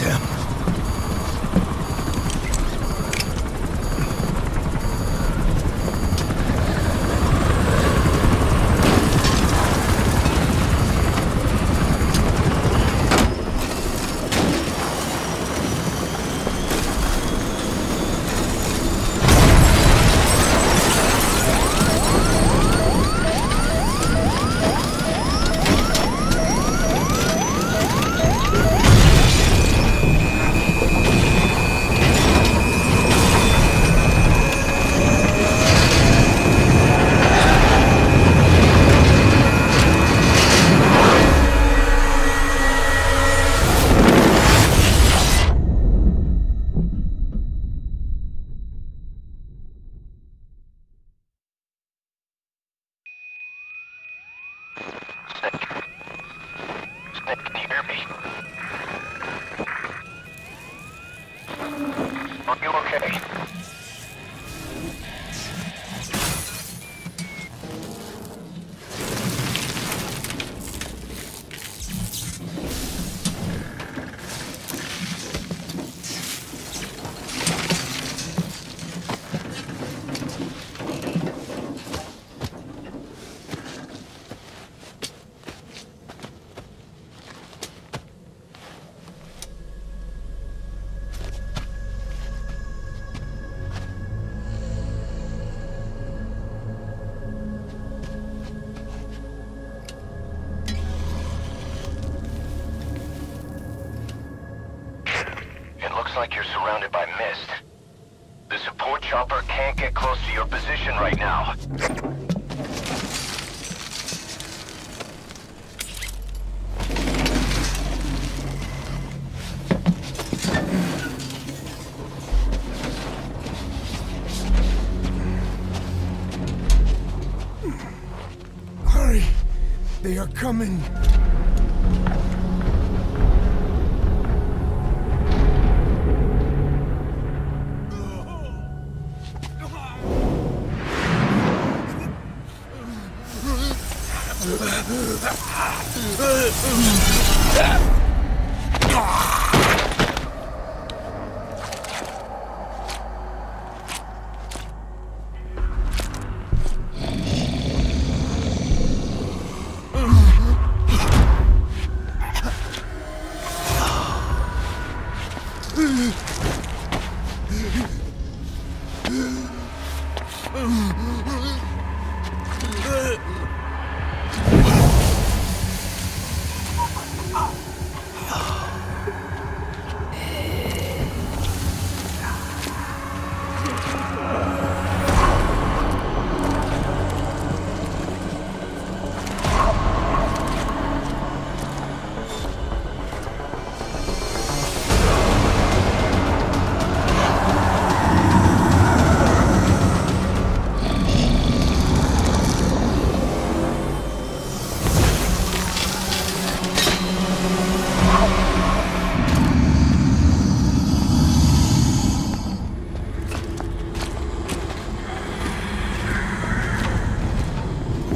them. Like you're surrounded by mist. The support chopper can't get close to your position right now. Hurry! They are coming!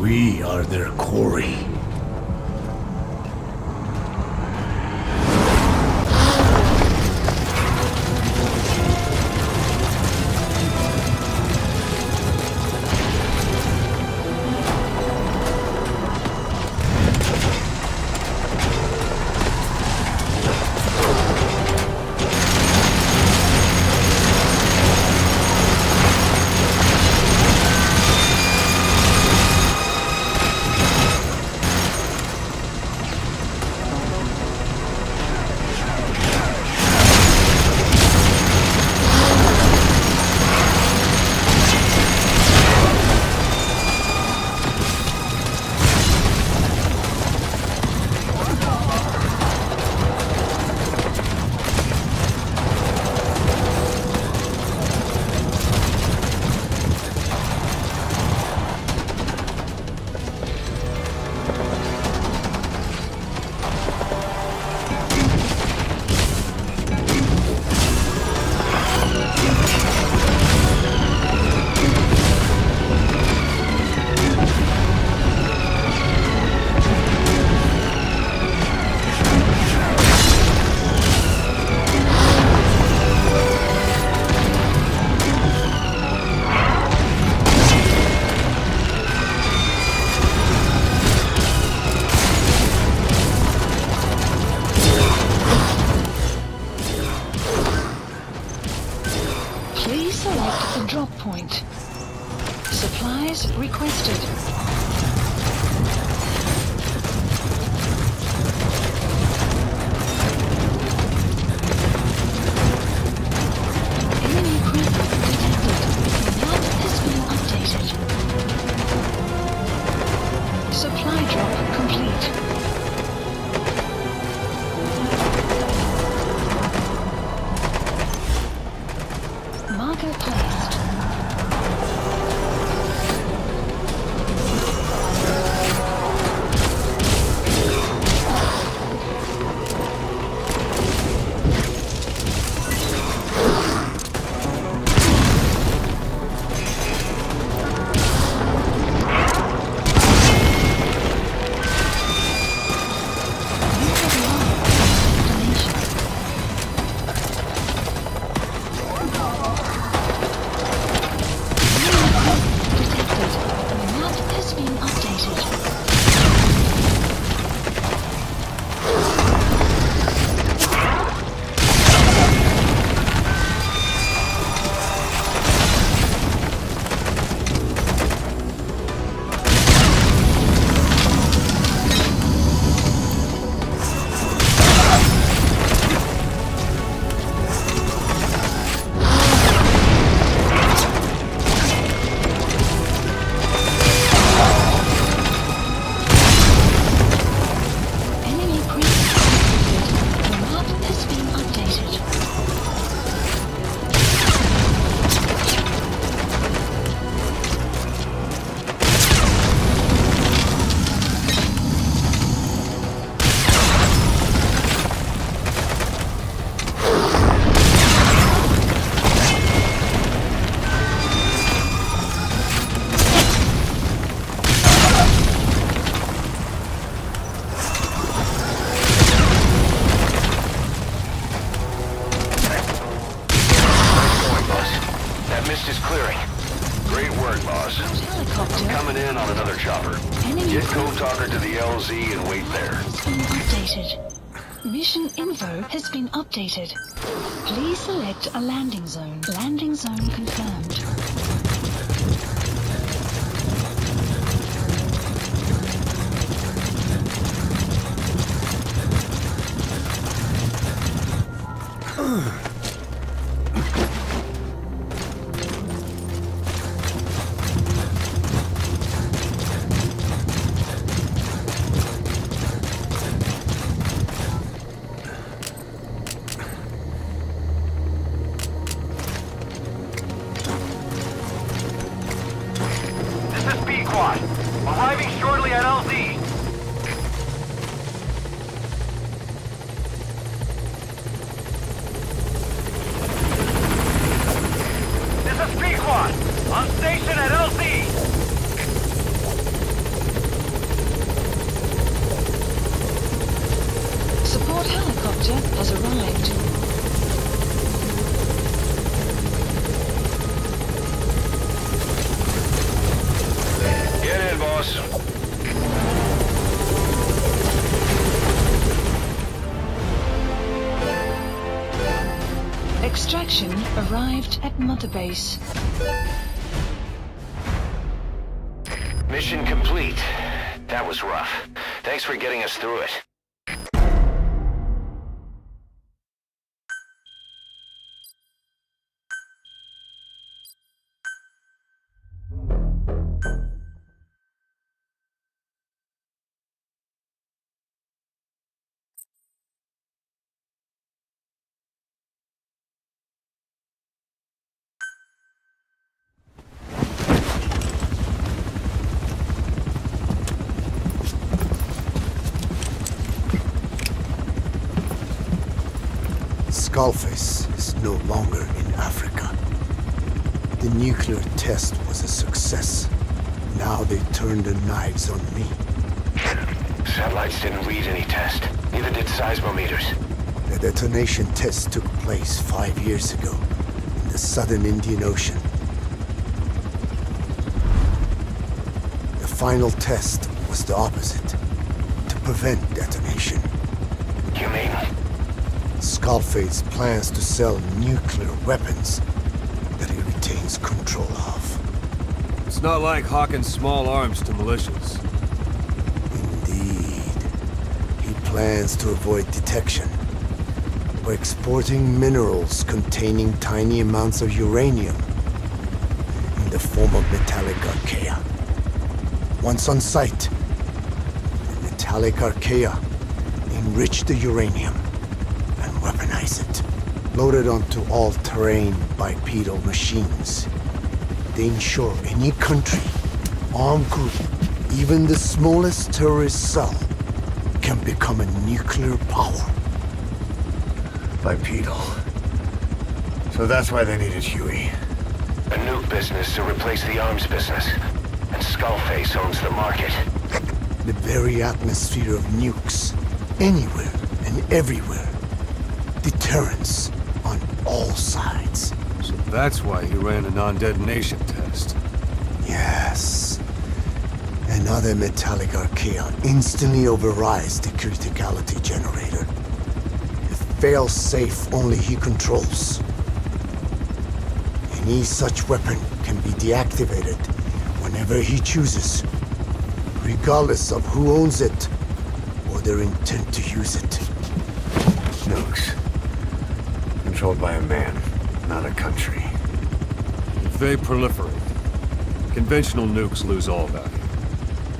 We are their quarry. point. Supplies requested. Enemy creeper detected. Map has been updated. Supply drop complete. Marker placed. Mission info has been updated. Please select a landing zone. Landing zone confirmed. Arriving shortly at LZ. This is P-Quad, on station at LZ. Support helicopter has arrived. Get in, boss. Extraction arrived at Mother Base. Mission complete. That was rough. Thanks for getting us through it. Skullface is no longer in Africa. The nuclear test was a success. Now they turned their knives on me. Satellites didn't read any test. Neither did seismometers. The detonation test took place 5 years ago in the southern Indian Ocean. The final test was the opposite, to prevent detonation. You mean? Skullface plans to sell nuclear weapons that he retains Mission's control of. It's not like hawking small arms to militias. Indeed. He plans to avoid detection by exporting minerals containing tiny amounts of uranium in the form of metallic Archaea. Once on site, the metallic Archaea enrich the uranium and weaponize it. Loaded onto all-terrain bipedal machines, they ensure any country, armed group, even the smallest terrorist cell, can become a nuclear power. Bipedal. So that's why they needed Huey. A nuke business to replace the arms business. And Skullface owns the market. The very atmosphere of nukes, anywhere and everywhere. Deterrence on all sides. So that's why he ran a non-detonation test. Yes. Another metallic Archaea instantly overrides the criticality generator. A fail-safe only he controls. Any such weapon can be deactivated whenever he chooses, regardless of who owns it or their intent to use it. Nukes. Controlled by a man, not a country. If they proliferate, conventional nukes lose all value.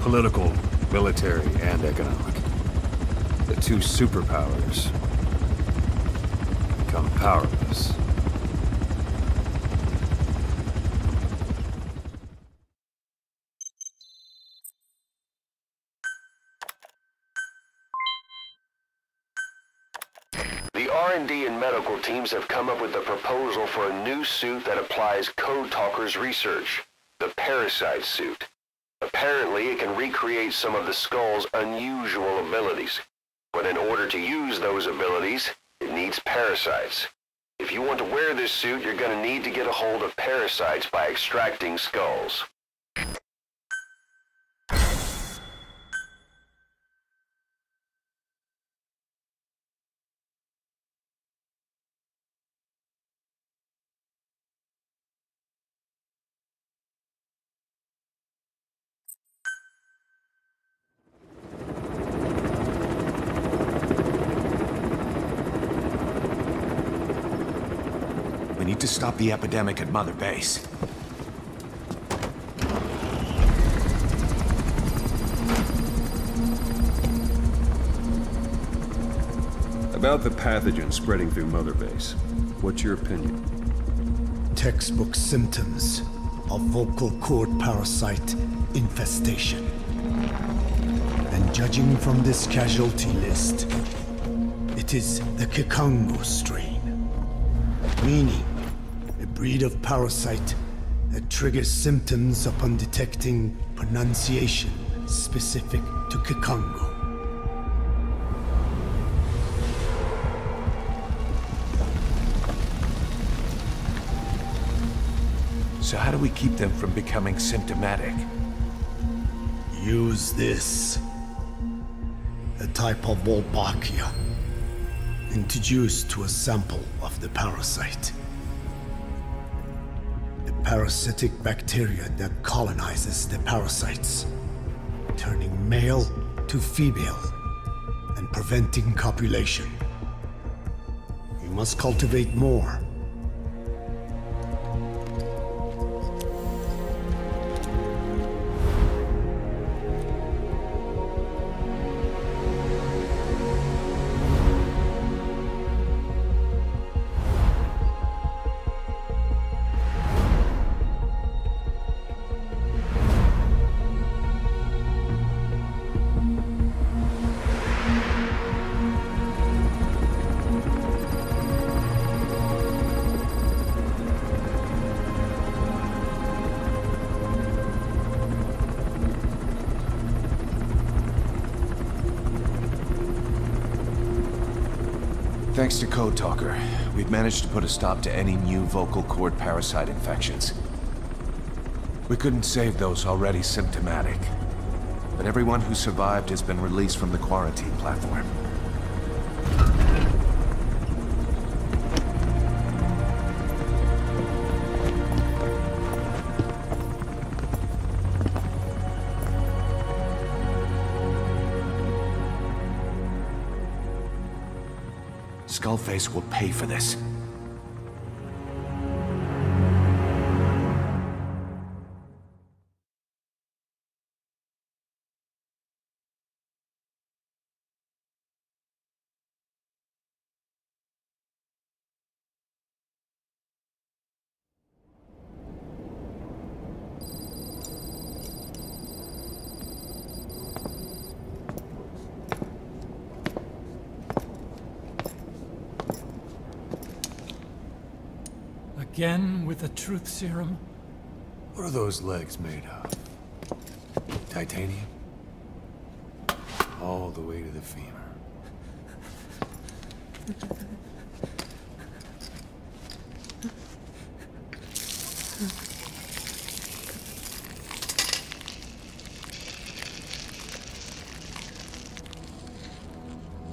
Political, military, and economic. The two superpowers become powerless. The R&D and medical teams have come up with a proposal for a new suit that applies Code Talker's research, the Parasite suit. Apparently, it can recreate some of the Skull's unusual abilities. But in order to use those abilities, it needs parasites. If you want to wear this suit, you're going to need to get a hold of parasites by extracting skulls. We need to stop the epidemic at Mother Base. About the pathogen spreading through Mother Base, what's your opinion? Textbook symptoms of vocal cord parasite infestation. And judging from this casualty list, it is the Kikango strain, meaning a breed of parasite that triggers symptoms upon detecting pronunciation specific to Kikango. So how do we keep them from becoming symptomatic? Use this. A type of Wolbachia, introduced to a sample of the parasite. A parasitic bacteria that colonizes the parasites, turning male to female and preventing copulation. You must cultivate more. Thanks to Code Talker, we've managed to put a stop to any new vocal cord parasite infections. We couldn't save those already symptomatic, but everyone who survived has been released from the quarantine platform. Skullface will pay for this. Again with the truth serum? What are those legs made of? Titanium? All the way to the femur.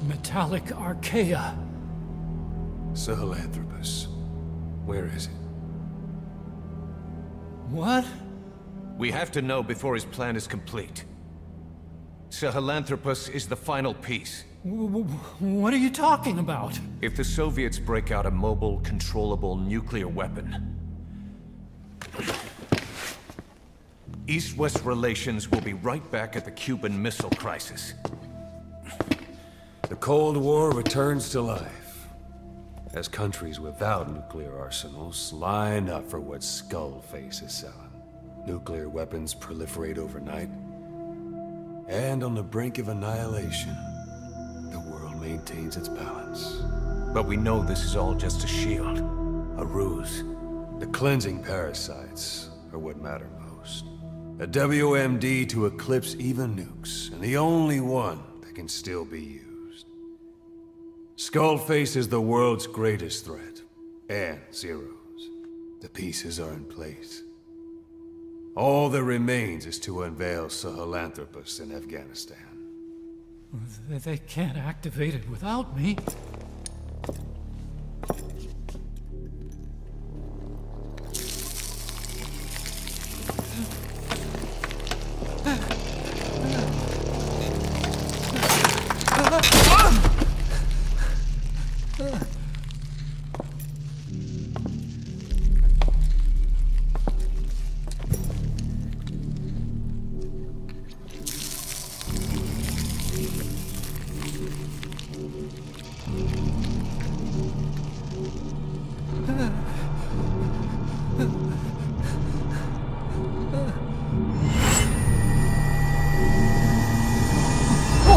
Metallic Archaea. Sahelanthropus. Where is it? What? We have to know before his plan is complete. Sahelanthropus is the final piece. What are you talking about? If the Soviets break out a mobile, controllable nuclear weapon, East-West relations will be right back at the Cuban Missile Crisis. The Cold War returns to life, as countries without nuclear arsenals line up for what Skullface is selling. Nuclear weapons proliferate overnight, and on the brink of annihilation, the world maintains its balance. But we know this is all just a shield, a ruse. The cleansing parasites are what matter most. A WMD to eclipse even nukes, and the only one that can still be used. Skullface is the world's greatest threat, and Zero's. The pieces are in place. All that remains is to unveil Sahelanthropus in Afghanistan. They can't activate it without me.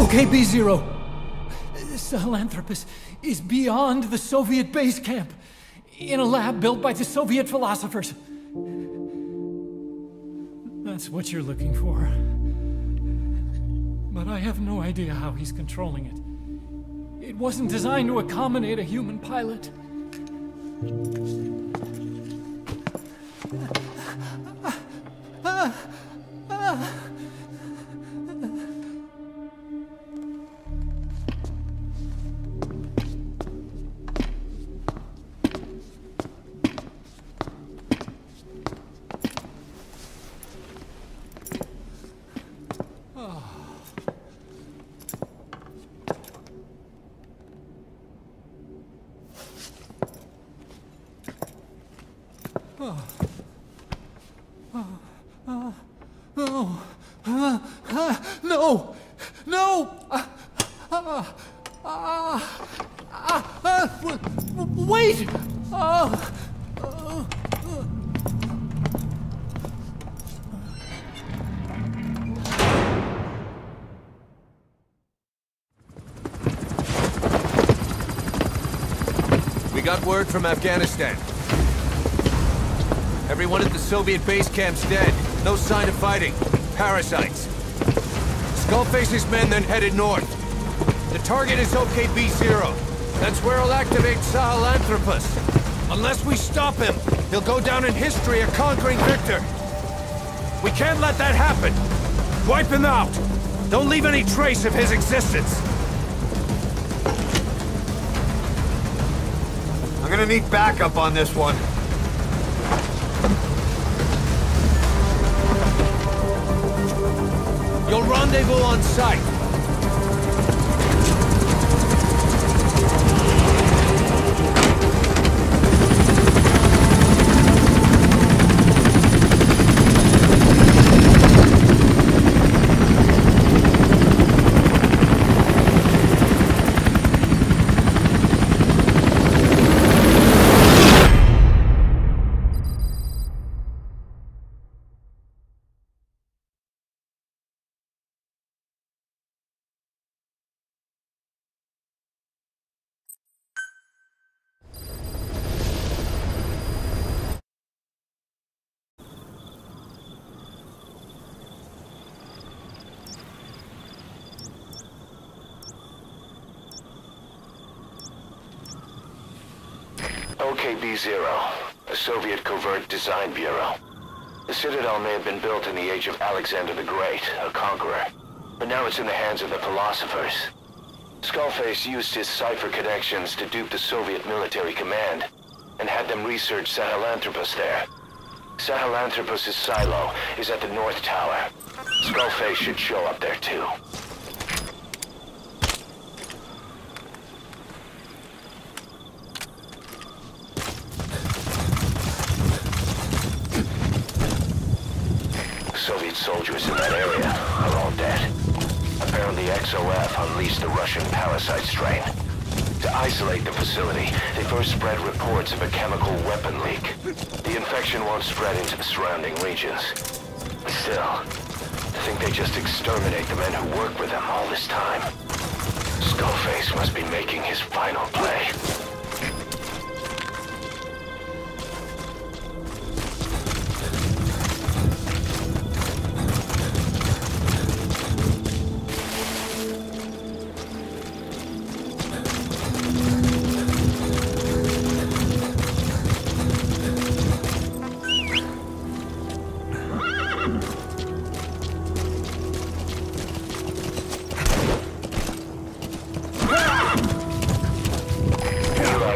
Okay, B-Zero. Sahelanthropus is beyond the Soviet base camp, in a lab built by the Soviet philosophers. That's what you're looking for. But I have no idea how he's controlling it. It wasn't designed to accommodate a human pilot. No! No! Wait! We got word from Afghanistan. Everyone at the Soviet base camp's dead. No sign of fighting. Parasites. Skullface's men then headed north. The target is OKB-0. That's where he'll activate Sahelanthropus. Unless we stop him, he'll go down in history a conquering victor. We can't let that happen. Wipe him out. Don't leave any trace of his existence. I'm gonna need backup on this one. You'll rendezvous on site. OKB-0, a Soviet covert design bureau. The Citadel may have been built in the age of Alexander the Great, a conqueror, but now it's in the hands of the philosophers. Skullface used his cipher connections to dupe the Soviet military command, and had them research Sahelanthropus there. Sahelanthropus' silo is at the North Tower. Skullface should show up there too. Soviet soldiers in that area are all dead. Apparently XOF unleashed the Russian parasite strain. To isolate the facility, they first spread reports of a chemical weapon leak. The infection won't spread into the surrounding regions. Still, I think they just exterminate the men who work with them all this time. Skullface must be making his final play.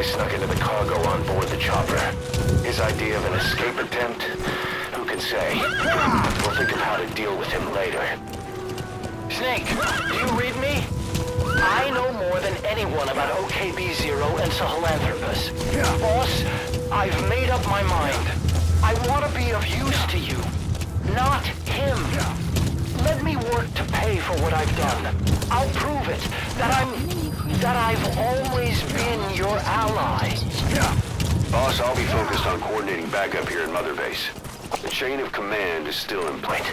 Snuck into the cargo on board the chopper. His idea of an escape attempt? Who can say? We'll think of how to deal with him later. Snake, do you read me? I know more than anyone about OKB-0 and Sahelanthropus. Boss, I've made up my mind. I want to be of use to you, not him. Let me work to pay for what I've done. I'll prove it, that I've always been your ally. Boss, I'll be focused on coordinating backup here in Mother Base. The chain of command is still in place.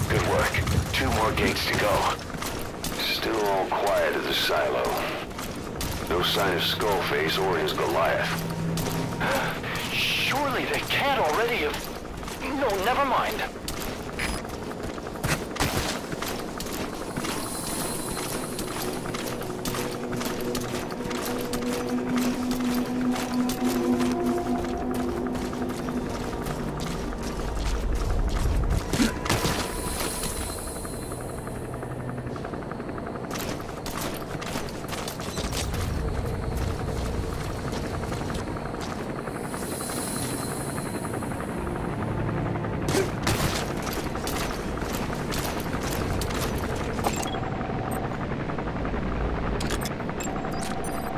Good work. 2 more gates to go. Still all quiet at the silo. No sign of Skullface or his Goliath. Surely they can't already have... No, never mind.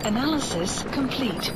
Analysis complete.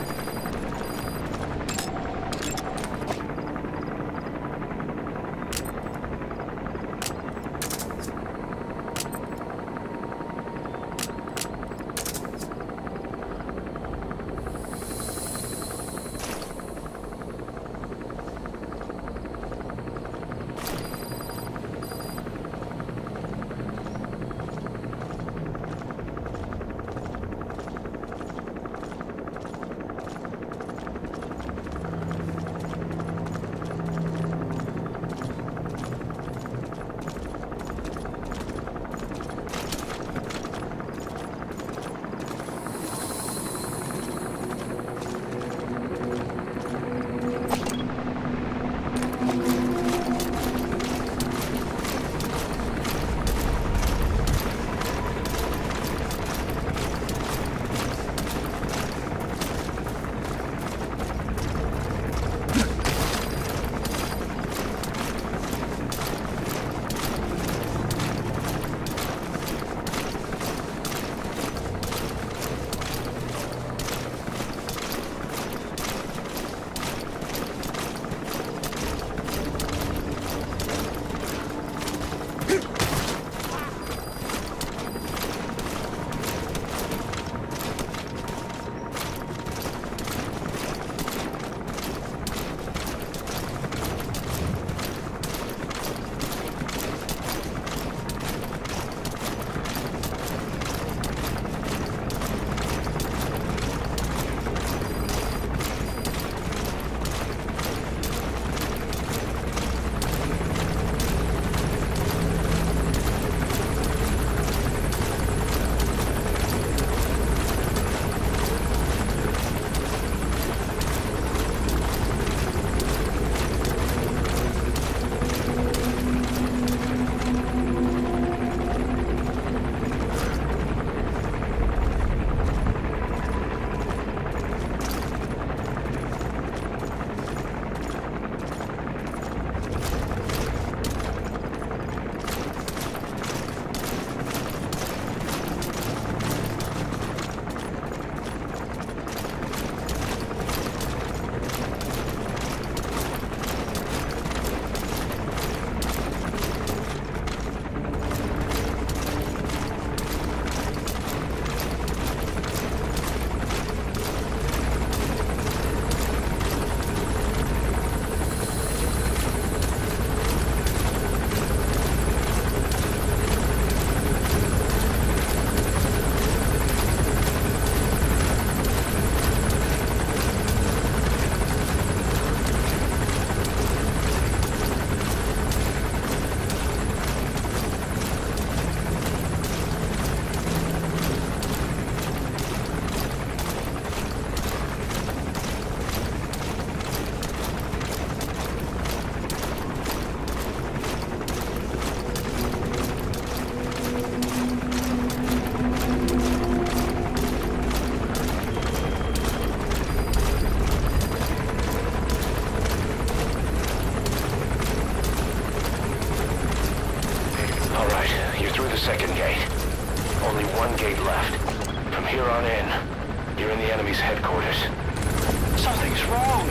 quarters. Something's wrong.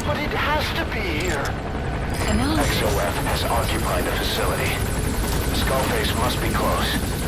But it has to be here. XOF has occupied the facility. Skullface must be close.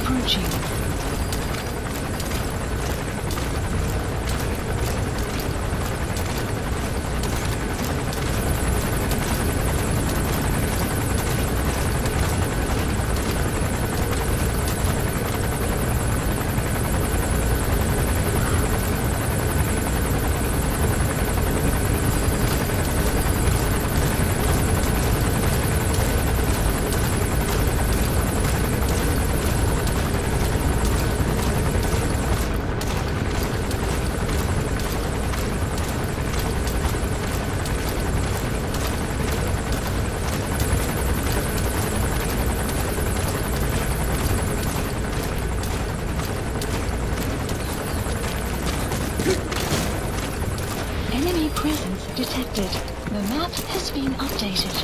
Approaching. Enemy presence detected. The map has been updated.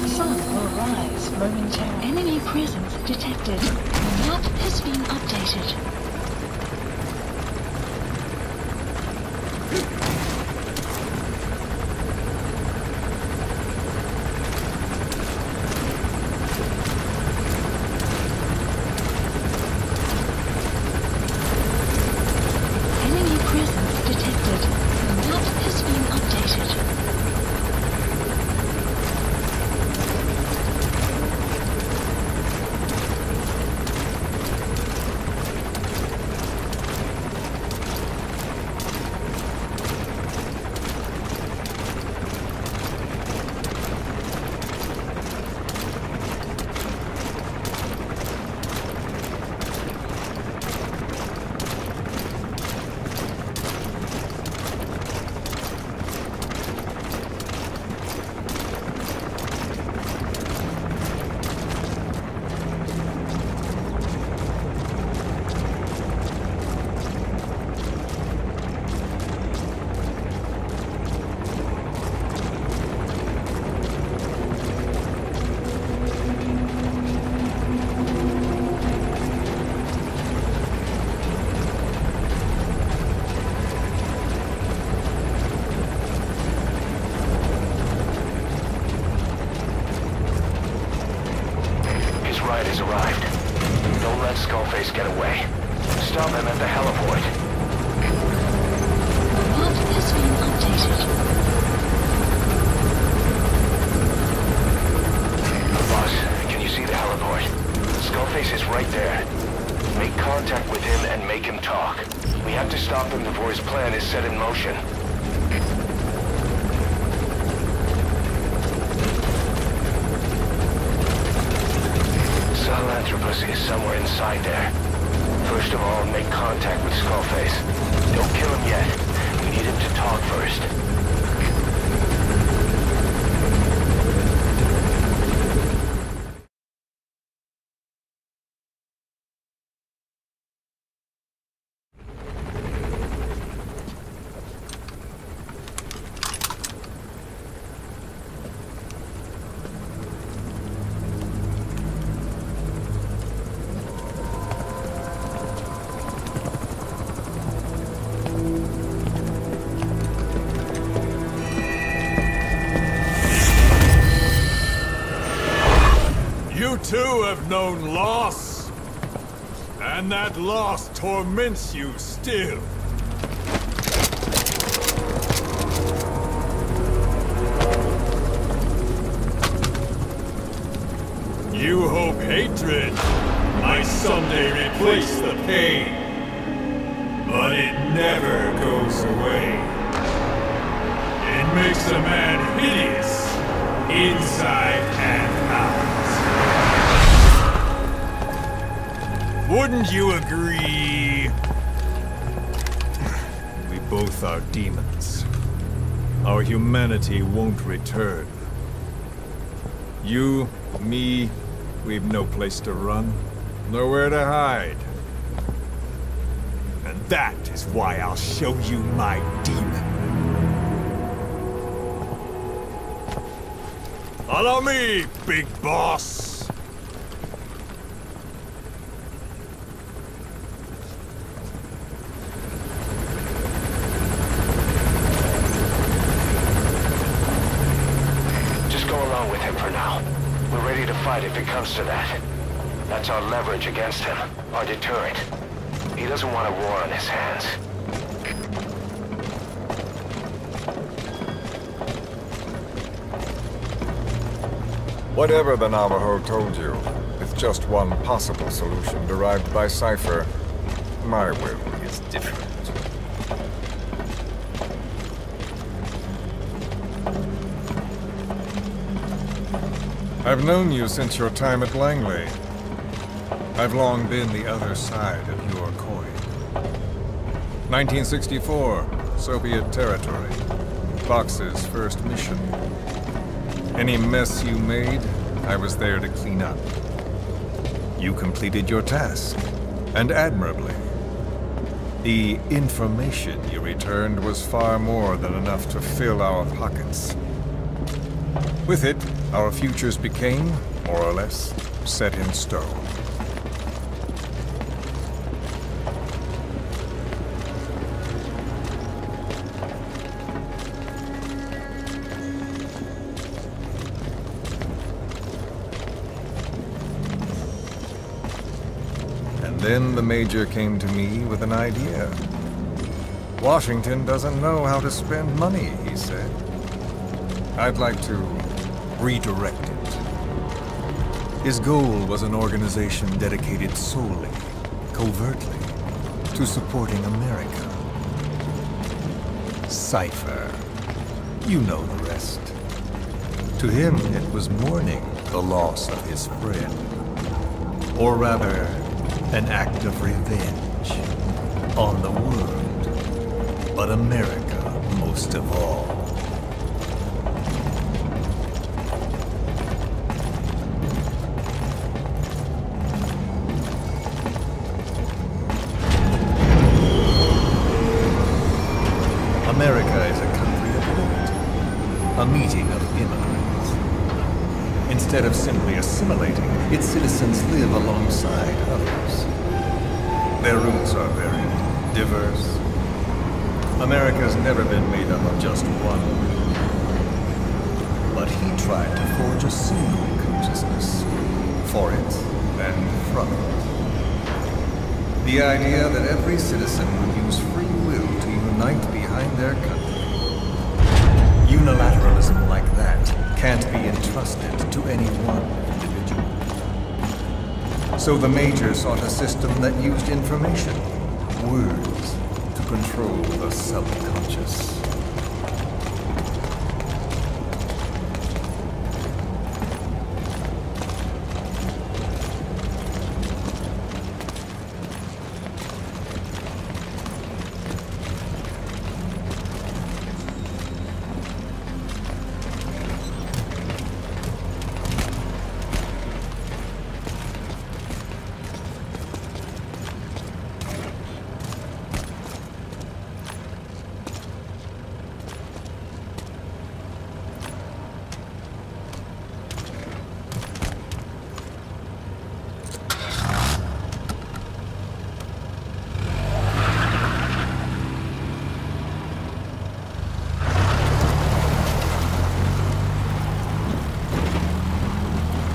Sun will rise momentarily. Enemy presence detected. The map has been updated. Skullface get away. Stop him at the heliport. Map has been updated. Boss, can you see the heliport? Skullface is right there. Make contact with him and make him talk. We have to stop him before his plan is set in motion. Sahelanthropus is somewhere inside there. First of all, make contact with Skullface. Don't kill him yet. We need him to talk first. too have known loss. And that loss torments you still. You hope hatred might someday replace the pain. But it never goes away. It makes a man hideous, inside and out. Wouldn't you agree? We both are demons. Our humanity won't return. You, me, we've no place to run, nowhere to hide. And that is why I'll show you my demon. Follow me, big boss! Just go along with him for now. We're ready to fight if it comes to that. That's our leverage against him, our deterrent. He doesn't want a war on his hands. Whatever the Navajo told you, with just one possible solution derived by Cypher, my will is different. I've known you since your time at Langley. I've long been the other side of your coin. 1964, Soviet territory. Box's first mission. Any mess you made, I was there to clean up. You completed your task, and admirably. The information you returned was far more than enough to fill our pockets. With it, our futures became, more or less, set in stone. Then the Major came to me with an idea. Washington doesn't know how to spend money, he said. I'd like to redirect it. His goal was an organization dedicated solely, covertly, to supporting America. Cypher. You know the rest. To him, it was mourning the loss of his friend. Or rather, an act of revenge on the world, but America most of all. America is a country of limit, a meeting of immigrants. Instead of simply assimilating, its citizens live alongside others. Their roots are very diverse. America's never been made up of just one group. But he tried to forge a single consciousness, for it and from it. The idea that every citizen would use free will to unite behind their country. Unilateralism like that can't be entrusted to any one individual. So the Major sought a system that used information, words, to control the subconscious.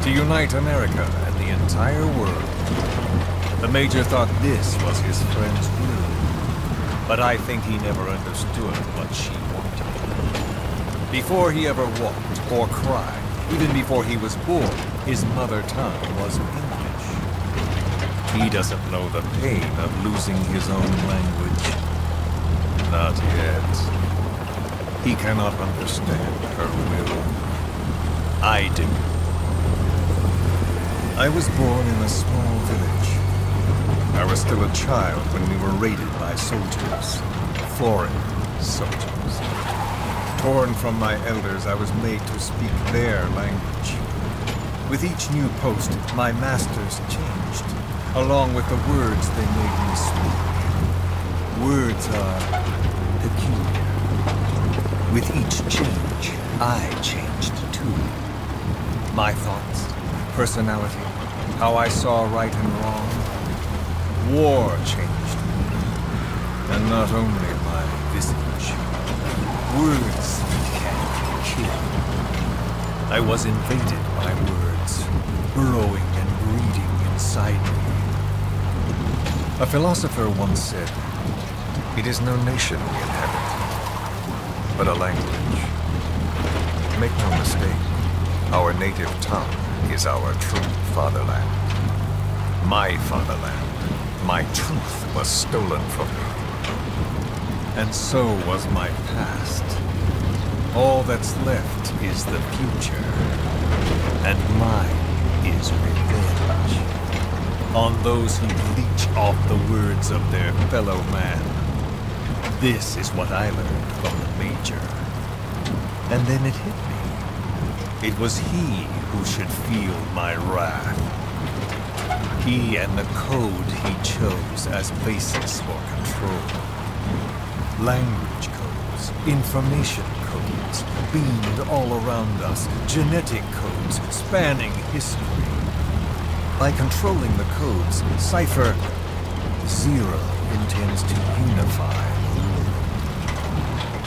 To unite America and the entire world. The Major thought this was his friend's will. But I think he never understood what she wanted. Before he ever walked or cried, even before he was born, his mother tongue was English. He doesn't know the pain of losing his own language. Not yet. He cannot understand her will. I do. I was born in a small village. I was still a child when we were raided by soldiers. Foreign soldiers. Torn from my elders, I was made to speak their language. With each new post, my masters changed, along with the words they made me speak. Words are peculiar. With each change, I changed too. My thoughts, personality, how I saw right and wrong. War changed me. And not only my visage. Words can kill. I was invaded by words, burrowing and breeding inside me. A philosopher once said, "It is no nation we inhabit, but a language." Make no mistake, our native tongue is our true fatherland. My fatherland. My truth was stolen from me. And so was my past. All that's left is the future. And mine is revenge. On those who leech off the words of their fellow man. This is what I learned from the Major. And then it hit me. It was he who should feel my wrath. He and the code he chose as basis for control. Language codes, information codes, beamed all around us, genetic codes spanning history. By controlling the codes, Cypher Zero intends to unify the world.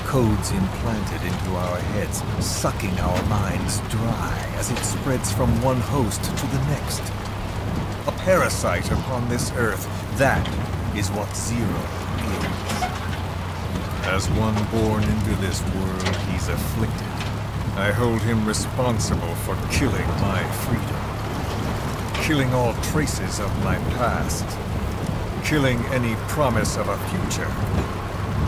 Codes implanted into our heads, sucking our minds dry as it spreads from one host to the next. A parasite upon this earth, that is what Zero is. As one born into this world, he's afflicted. I hold him responsible for killing my freedom. Killing all traces of my past. Killing any promise of a future.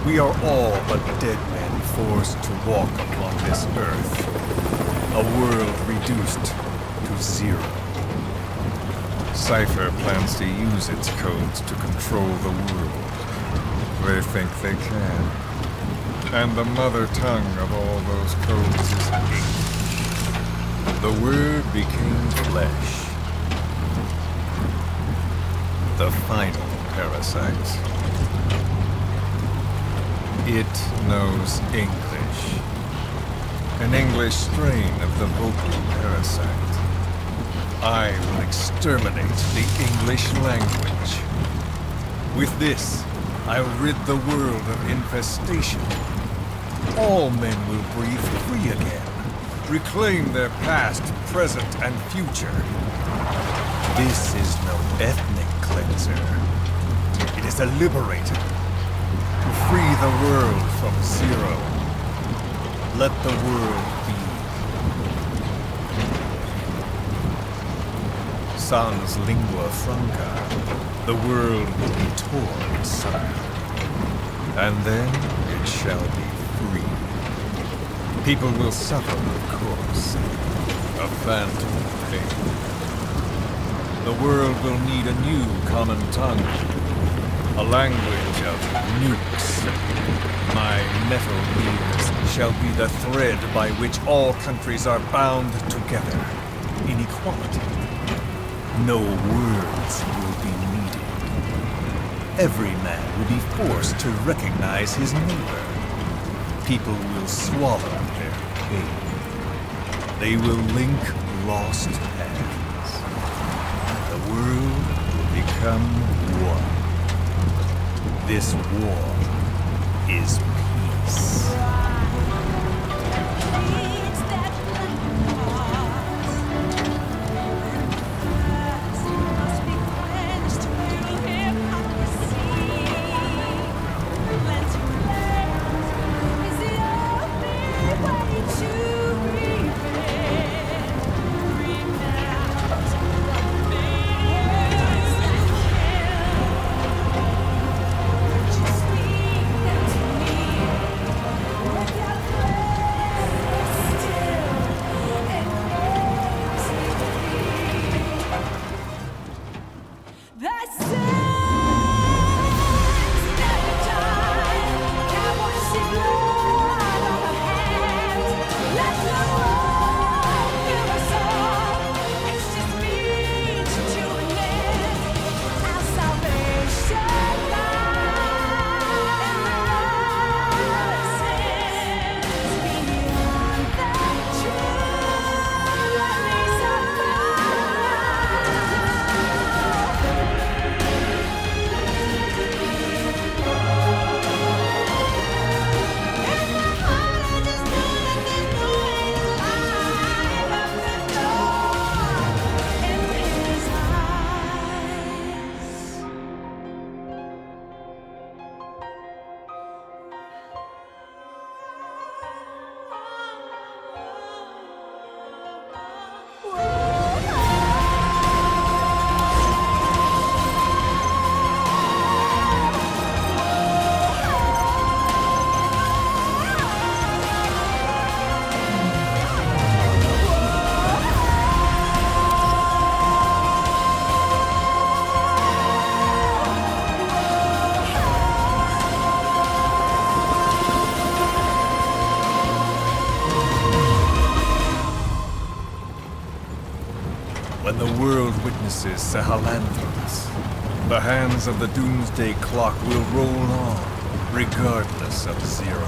We are all but dead men forced to walk upon this earth. A world reduced to zero. Cypher plans to use its codes to control the world. They think they can. And the mother tongue of all those codes is English. The word became flesh. The final parasite. It knows English. An English strain of the vocal parasite. I will exterminate the English language. With this, I'll rid the world of infestation. All men will breathe free again, reclaim their past, present, and future. This is no ethnic cleanser. It is a liberator. To free the world from Zero. Let the world be. Sans lingua franca, the world will be torn asunder. And then it shall be free. People will suffer, of course. A phantom pain. The world will need a new common tongue. A language of nukes. My metal wheels shall be the thread by which all countries are bound together. In equality. No words will be needed. Every man will be forced to recognize his neighbor. People will swallow their pain. They will link lost hands. The world will become one. This war is peace. when the world witnesses Sahelanthropus, the hands of the doomsday clock will roll on, regardless of Zero.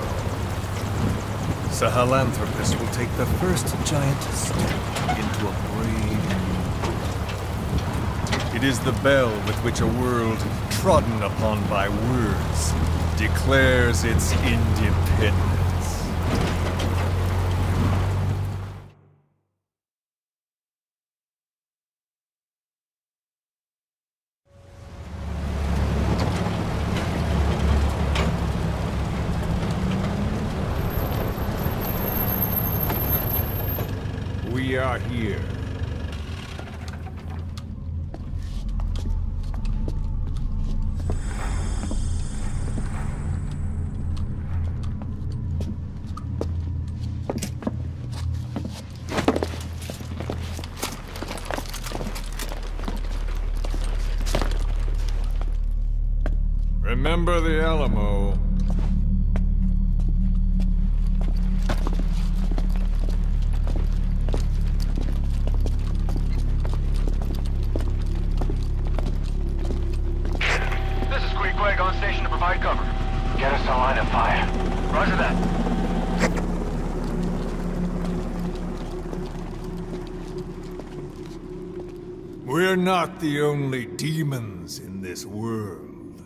Sahelanthropus will take the first giant step into a brave new. It is the bell with which a world trodden upon by words declares its independence. We are here. Remember the Alamo. On station to provide cover. Get us a line of fire. Roger that. We're not the only demons in this world.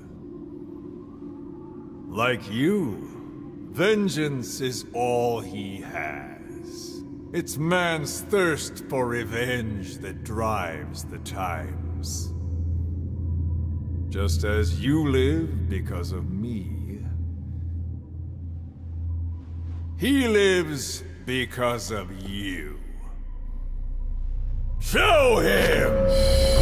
Like you, vengeance is all he has. It's man's thirst for revenge that drives the times. Just as you live because of me, he lives because of you. Show him!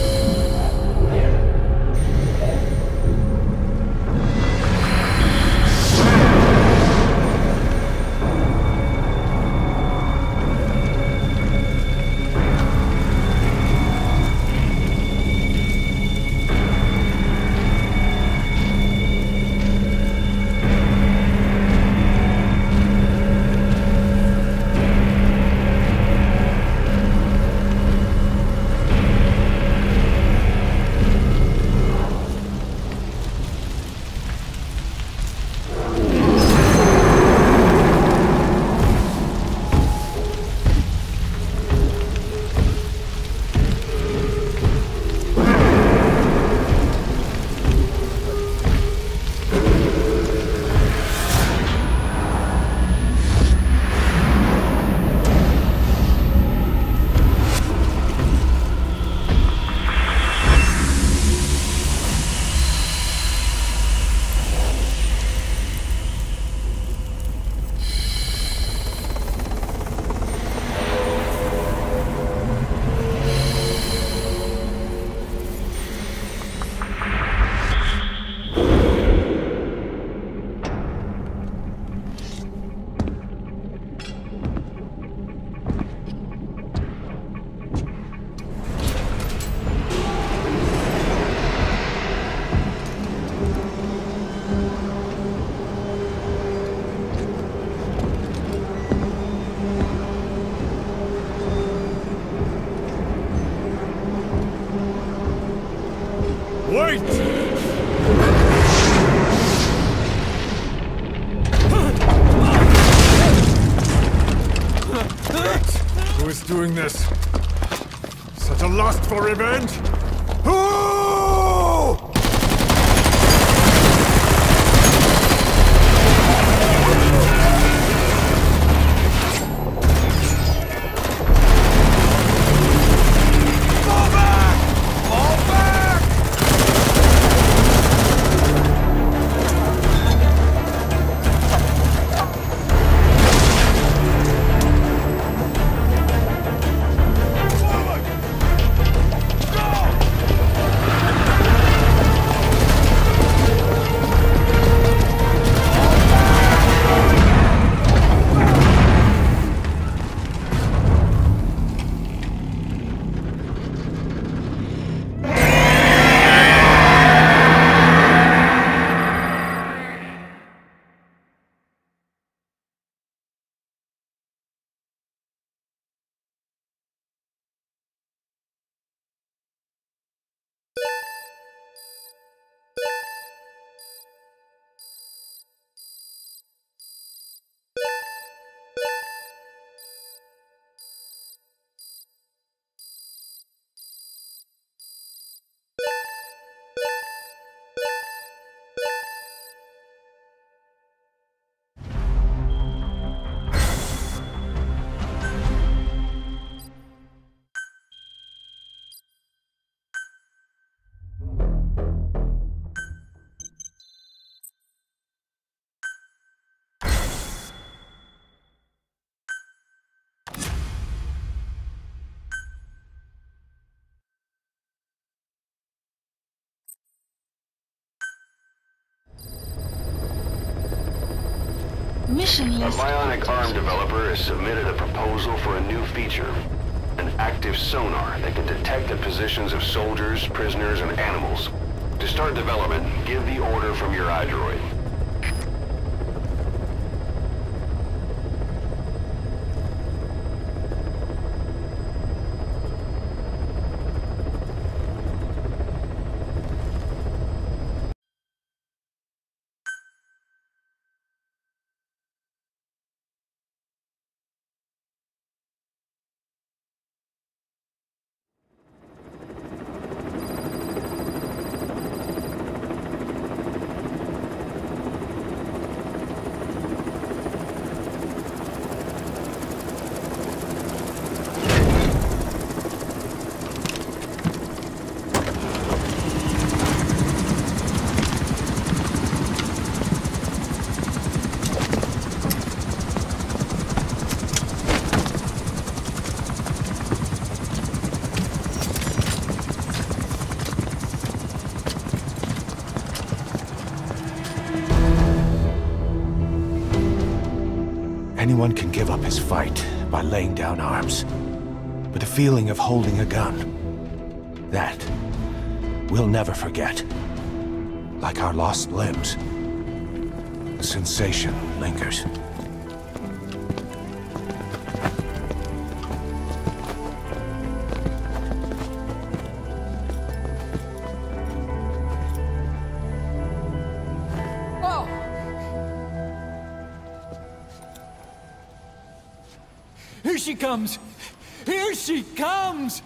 Wait! Who is doing this? Such a lust for revenge? Who? Go! Mission A list. bionic arm developer has submitted a proposal for a new feature. An active sonar that can detect the positions of soldiers, prisoners, and animals. To start development, give the order from your iDroid. Anyone can give up his fight by laying down arms. But the feeling of holding a gun, that we'll never forget. Like our lost limbs, the sensation lingers. Here she comes! Here she comes!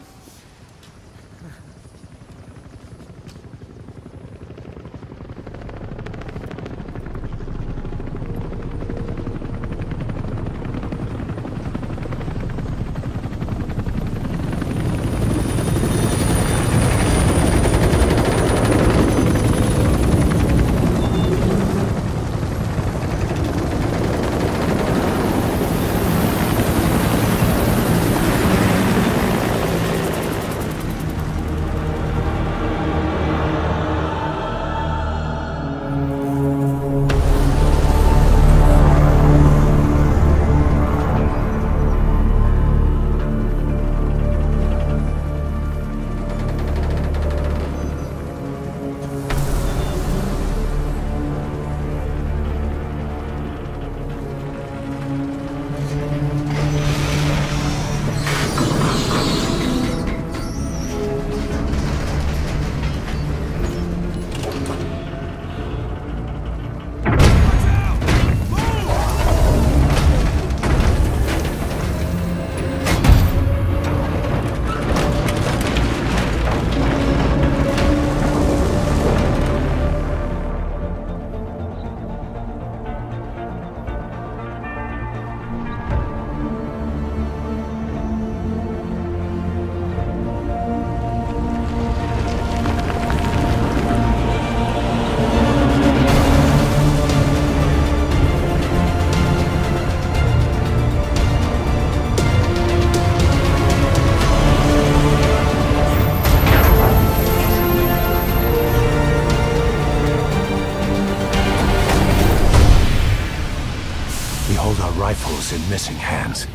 Rifles in missing hands.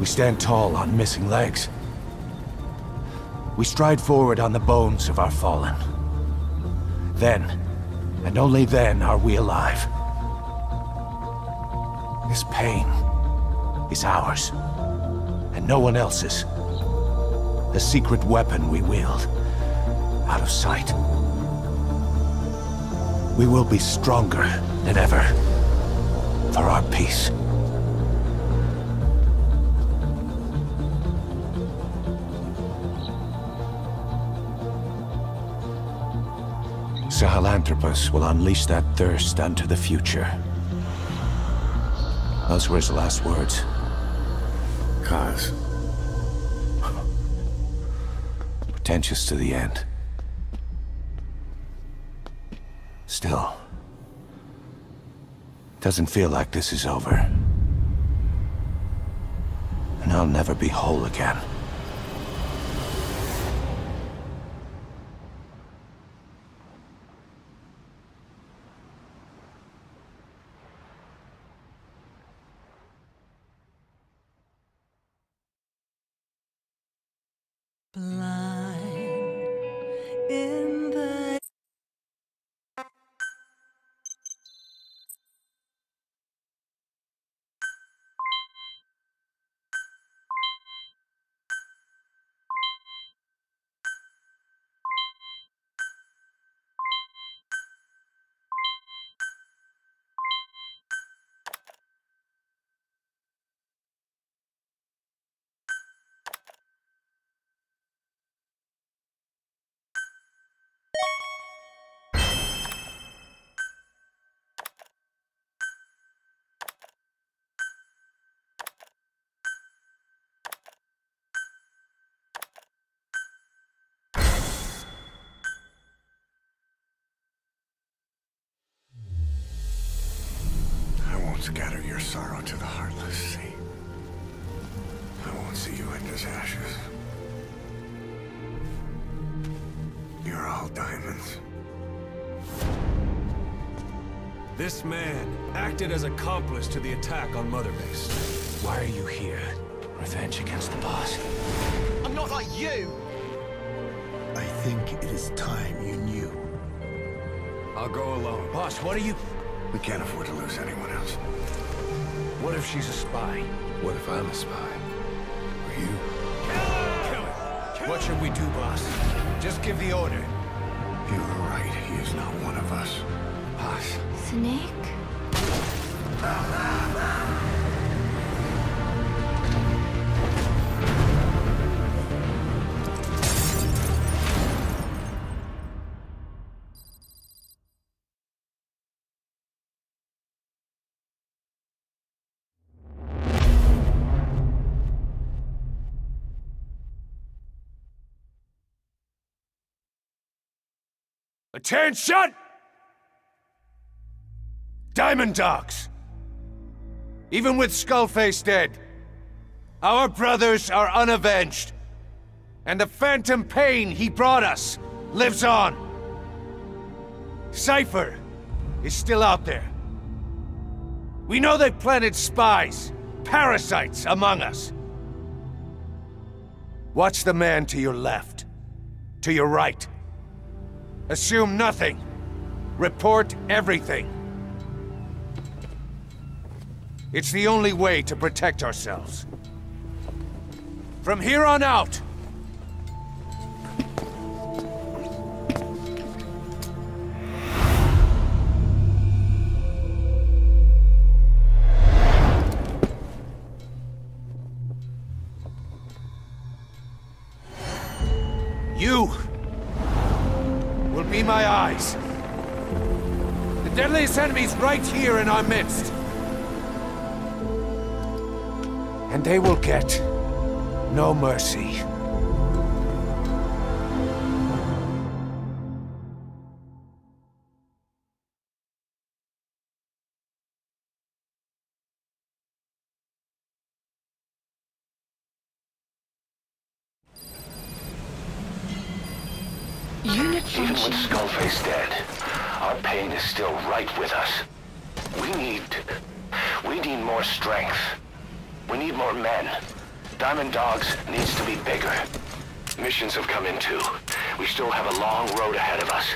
We stand tall on missing legs. We stride forward on the bones of our fallen. Then, and only then, are we alive. This pain is ours, and no one else's. The secret weapon we wield, out of sight. We will be stronger than ever. For our peace. Sahelanthropus will unleash that thirst unto the future. Those were his last words. Cause. Pretentious to the end. Still. Doesn't feel like this is over. And I'll never be whole again. Blind in the... Scatter your sorrow to the heartless sea. I won't see you end as ashes. You're all diamonds. This man acted as accomplice to the attack on Mother Base. Why are you here? Revenge against the boss? I'm not like you! I think it is time you knew. I'll go alone. Boss, what are you... We can't afford to lose anyone else. What if she's a spy? What if I'm a spy? Or you? Kill him! What should we do, boss? Just give the order. You were right. He is not one of us. Boss. Snake? Attention! Diamond Dogs! Even with Skullface dead, our brothers are unavenged. And the phantom pain he brought us lives on. Cypher is still out there. We know they've planted spies, parasites among us. Watch the man to your left, to your right. Assume nothing. Report everything. It's the only way to protect ourselves. From here on out, you will be my eyes. The deadliest enemy's right here in our midst. And they will get no mercy. Unit Even function. with Skullface dead, our pain is still right with us. We need more strength. We need more men. Diamond Dogs needs to be bigger. Missions have come in too. We still have a long road ahead of us.